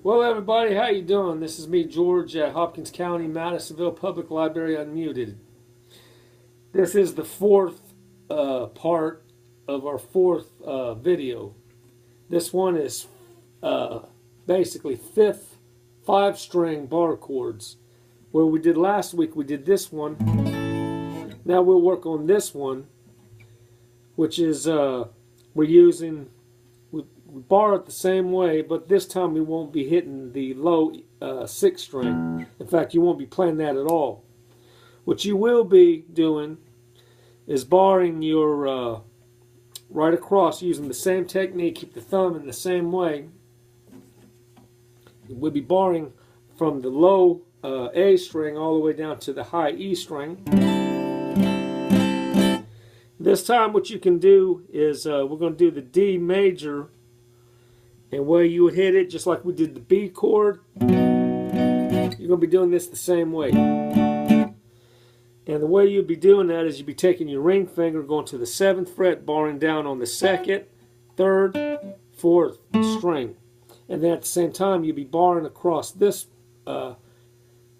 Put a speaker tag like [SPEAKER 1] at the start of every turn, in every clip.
[SPEAKER 1] Well, everybody, how you doing? This is me, George, at Hopkins County, Madisonville Public Library Unmuted. This is the fourth part of our fourth video. This one is basically fifth 5-string bar chords. Where we did last week, we did this one. Now we'll work on this one, which is we're using. We bar it the same way, but this time we won't be hitting the low 6th string. In fact, you won't be playing that at all. What you will be doing is barring your right across using the same technique. Keep the thumb in the same way. We'll be barring from the low A string all the way down to the high E string. This time what you can do is we're going to do the D major. And where you would hit it, just like we did the B chord, you're going to be doing this the same way. And the way you'd be doing that is you'd be taking your ring finger, going to the 7th fret, barring down on the 2nd, 3rd, 4th string. And then at the same time, you'd be barring across this, the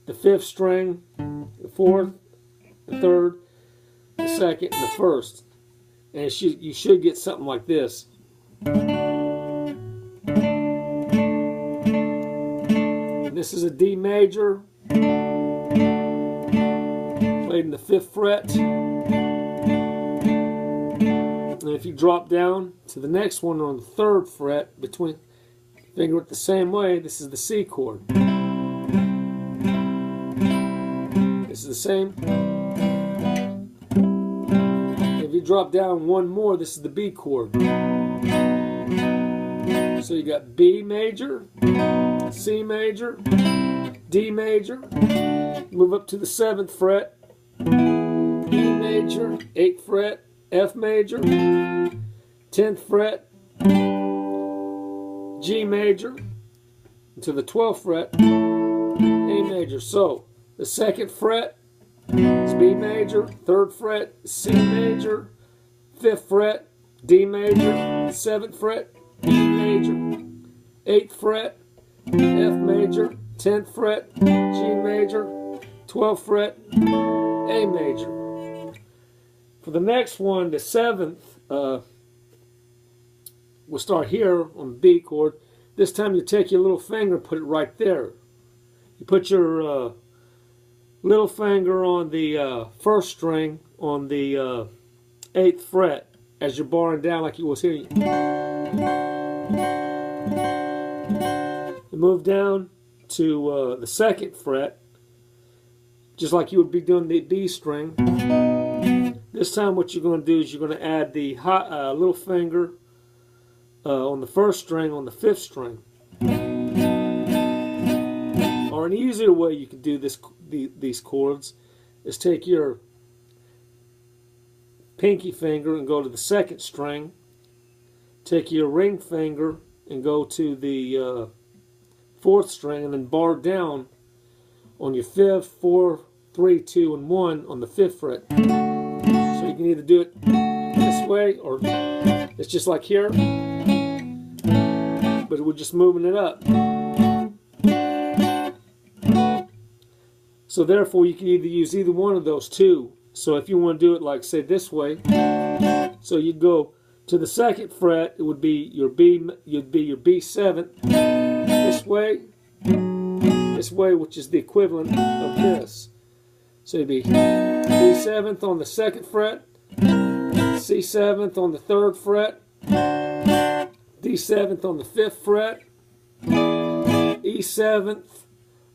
[SPEAKER 1] 5th string, the 4th, the 3rd, the 2nd, and the 1st. And you should get something like this. This is a D major, played in the 5th fret. And if you drop down to the next one on the 3rd fret, between finger it the same way, this is the C chord. This is the same. If you drop down one more, this is the B chord. So you got B major, C major, D major, move up to the 7th fret, E major, 8th fret, F major, 10th fret, G major, to the 12th fret, A major. So the 2nd fret is B major, 3rd fret, C major, 5th fret, D major, 7th fret, E major, 8th fret, F major, 10th fret, G major, 12th fret, A major. For the next one, the 7th, we'll start here on the B chord. This time you take your little finger and put it right there. You put your little finger on the 1st string on the 8th fret as you're barring down like you was here. You move down to the 2nd fret, just like you would be doing the B string. This time what you're going to do is you're going to add the little finger on the 1st string on the 5th string. Or an easier way you can do these chords is take your pinky finger and go to the 2nd string. Take your ring finger and go to the 4th string, and then bar down on your 5th, 4, 3, 2, and 1 on the 5th fret. So you can either do it this way, or it's just like here, but we're just moving it up. So therefore you can either use either one of those two. So if you want to do it like, say, this way, so you'd go to the 2nd fret, it would be your B, you'd be your B7 this way, which is the equivalent of this. So it'd be B7th on the 2nd fret, C7th on the 3rd fret, D7th on the 5th fret, E7th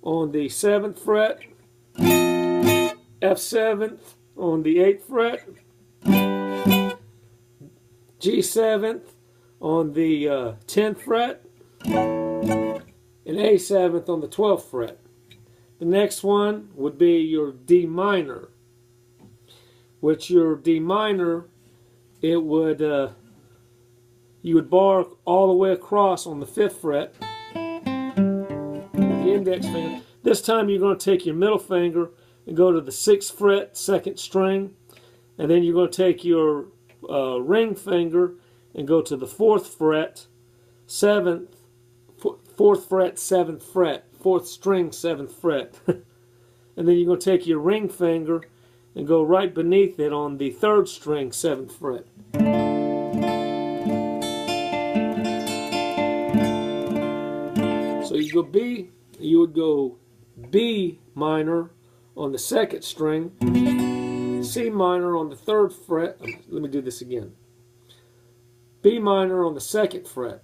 [SPEAKER 1] on the 7th fret, F7th on the 8th fret, G7th on the 10th fret, and A7th on the 12th fret. The next one would be your D minor, which your D minor, it would you would bar all the way across on the 5th fret with the index finger. This time you're going to take your middle finger and go to the 6th fret, 2nd string, and then you're going to take your ring finger and go to the 4th fret, 7th, 4th fret, 7th fret, 4th string, 7th fret. And then you're going to take your ring finger and go right beneath it on the 3rd string, 7th fret. So you go B, you would go B minor on the 2nd string, C minor on the 3rd fret. Let me do this again. B minor on the 2nd fret,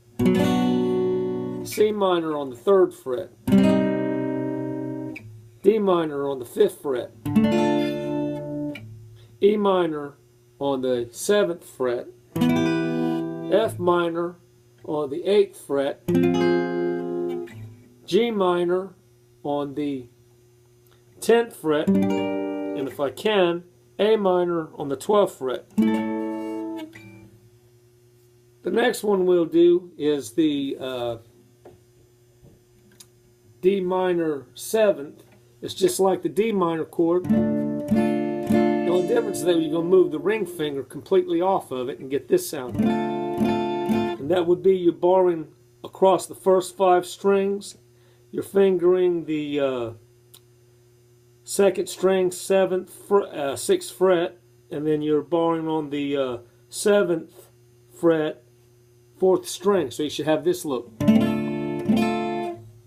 [SPEAKER 1] C minor on the 3rd fret, D minor on the 5th fret, E minor on the 7th fret, F minor on the 8th fret, G minor on the 10th fret, and if I can, A minor on the 12th fret. The next one we'll do is the D minor 7th. It's just like the D minor chord. The only difference is that you're going to move the ring finger completely off of it and get this sound. And that would be you're barring across the first 5 strings. You're fingering the 2nd string, 6th fret, and then you're barring on the 7th fret, 4th string. So you should have this look.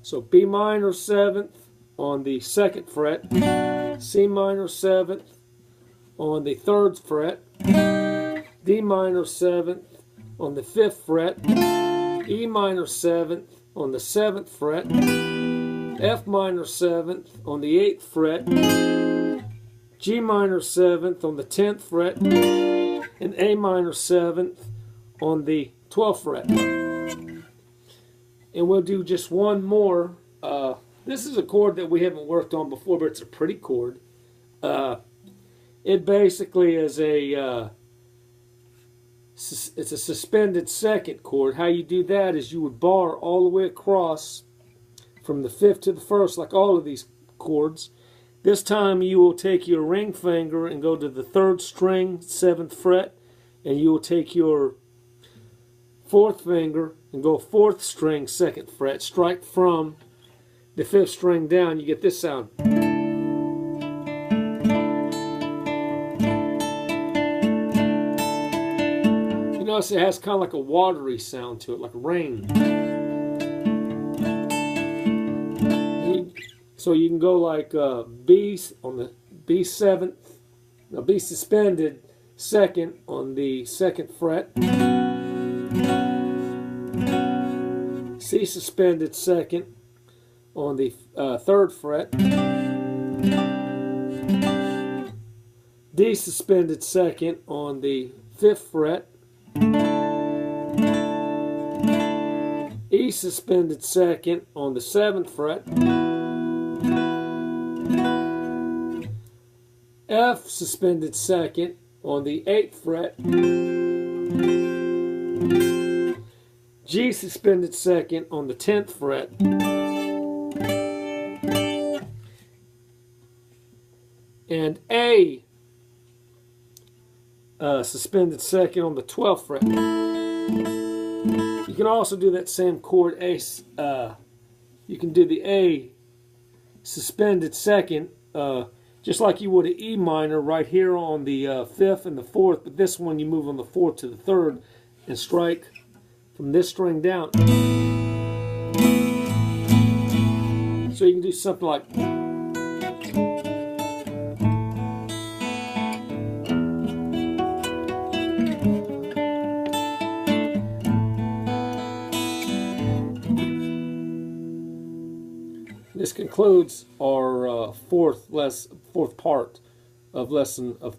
[SPEAKER 1] So B minor 7th on the 2nd fret, C minor 7th on the 3rd fret, D minor 7th on the 5th fret, E minor 7th on the 7th fret, F minor 7th on the 8th fret, G minor 7th on the 10th fret, and A minor 7th on the 12th fret. And we'll do just one more. This is a chord that we haven't worked on before, but it's a pretty chord. It basically is it's a suspended 2nd chord. How you do that is you would bar all the way across from the 5th to the 1st, like all of these chords. This time you will take your ring finger and go to the 3rd string, 7th fret, and you will take your 4th finger and go 4th string, 2nd fret. Strike from the 5th string down, you get this sound. You notice it has kind of like a watery sound to it, like rain. So you can go like B on the B 7th, no, B suspended 2nd on the 2nd fret, C suspended 2nd on the 3rd fret, D suspended 2nd on the 5th fret, E suspended 2nd on the 7th fret, F suspended 2nd on the 8th fret, G suspended 2nd on the 10th fret, and A suspended 2nd on the 12th fret. You can also do that same chord, A. You can do the A suspended 2nd, just like you would an E minor right here on the 5th and the 4th, but this one you move on the 4th to the 3rd and strike from this string down. So you can do something like this. Concludes our fourth part of lesson of